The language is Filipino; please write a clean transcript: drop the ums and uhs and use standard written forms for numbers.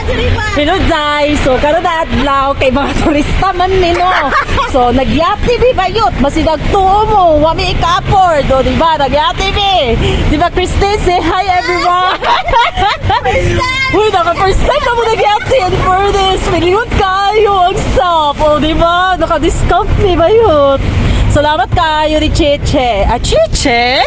Hello guys, so karon na adlaw kay mga turista man nino. So nag-Yacht TV ba yut? Masidag tuo mo, wami ika-afford. O diba, nag-Yacht TV. Diba Christine, say hi everyone. Uy, naka-first time na mo nag-Yacht TV for this. Pilingot kayo, ang sap. O diba, naka-discount ni ba yut? Salamat kayo ni Cheche. Ah, Cheche?